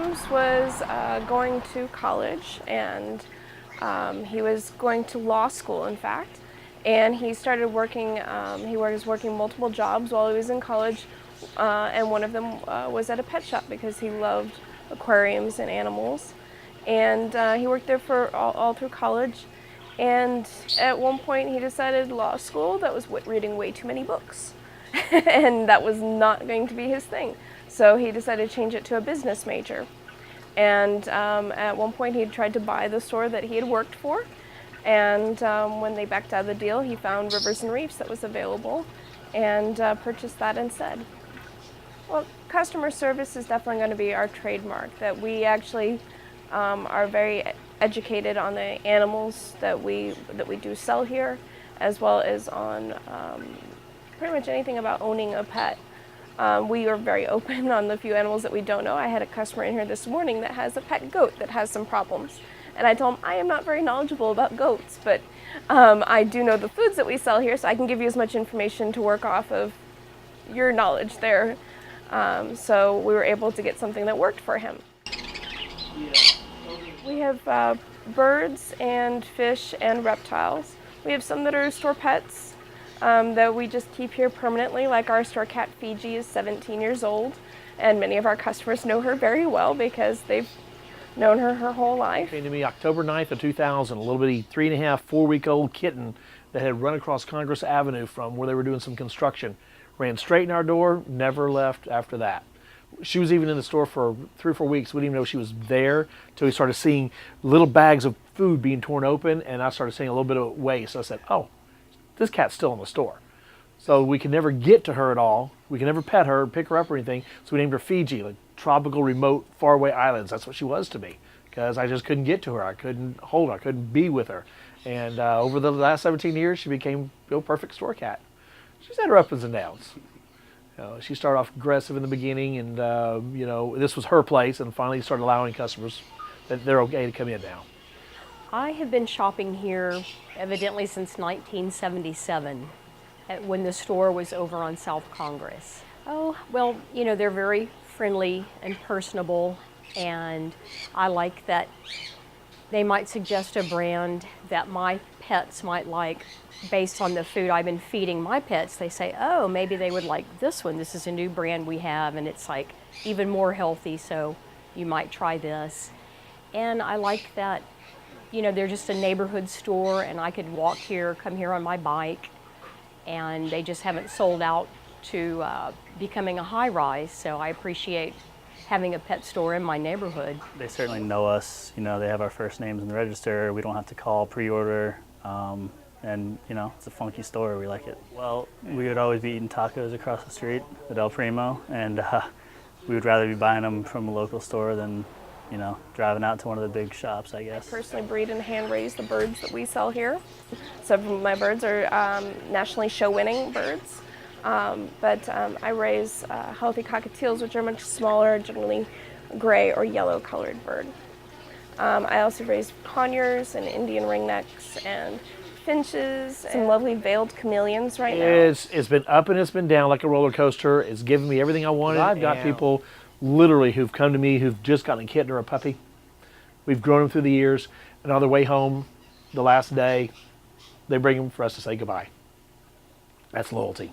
James was going to college, and he was going to law school, in fact. And he started working, he was working multiple jobs while he was in college, and one of them was at a pet shop because he loved aquariums and animals. And he worked there for all through college. And at one point he decided law school, that was reading way too many books. And that was not going to be his thing. So he decided to change it to a business major. And at one point he tried to buy the store that he had worked for. And when they backed out of the deal, he found Rivers and Reefs that was available and purchased that instead. Well, customer service is definitely going to be our trademark, that we actually are very educated on the animals that we do sell here, as well as on pretty much anything about owning a pet. We are very open on the few animals that we don't know. I had a customer in here this morning that has a pet goat that has some problems. And I told him, I am not very knowledgeable about goats, but I do know the foods that we sell here, so I can give you as much information to work off of your knowledge there. So we were able to get something that worked for him. We have birds and fish and reptiles. We have some that are store pets that we just keep here permanently, like our store cat Fiji is 17 years old, and many of our customers know her very well because they've known her whole life. Came to me October 9th of 2000, a little bitty 3.5, 4-week-old kitten that had run across Congress Avenue from where they were doing some construction. Ran straight in our door, never left after that. She was even in the store for 3 or 4 weeks. We didn't even know she was there until we started seeing little bags of food being torn open, and I started seeing a little bit of waste. So I said, oh, this cat's still in the store. So we could never get to her at all. We could never pet her, pick her up or anything. So we named her Fiji, like tropical, remote, faraway islands. That's what she was to me, because I just couldn't get to her. I couldn't hold her. I couldn't be with her. And over the last 17 years, she became a perfect store cat. She's had her ups and downs. She started off aggressive in the beginning, and this was her place, and finally started allowing customers that they're okay to come in now. I have been shopping here evidently since 1977, when the store was over on South Congress. Oh, well, they're very friendly and personable, and I like that they might suggest a brand that my pets might like based on the food I've been feeding my pets. They say, oh, maybe they would like this one. This is a new brand we have, and it's like even more healthy, so you might try this. And I like that, they're just a neighborhood store, and I could walk here, come here on my bike, and they just haven't sold out to becoming a high-rise, so I appreciate having a pet store in my neighborhood. They certainly know us. They have our first names in the register. We don't have to call, pre-order, and it's a funky store. We like it. Well, we would always be eating tacos across the street at El Primo, and we would rather be buying them from a local store than driving out to one of the big shops, I guess. I personally breed and hand raise the birds that we sell here. Some of my birds are nationally show-winning birds, but I raise healthy cockatiels, which are much smaller, generally gray or yellow colored bird. I also raise conures and Indian ringnecks and finches and lovely veiled chameleons right now. It's been up and it's been down like a roller coaster. It's given me everything I wanted. I've got people literally who've come to me who've just gotten a kitten or a puppy. We've grown them through the years, and on their way home, the last day, they bring them for us to say goodbye. That's loyalty.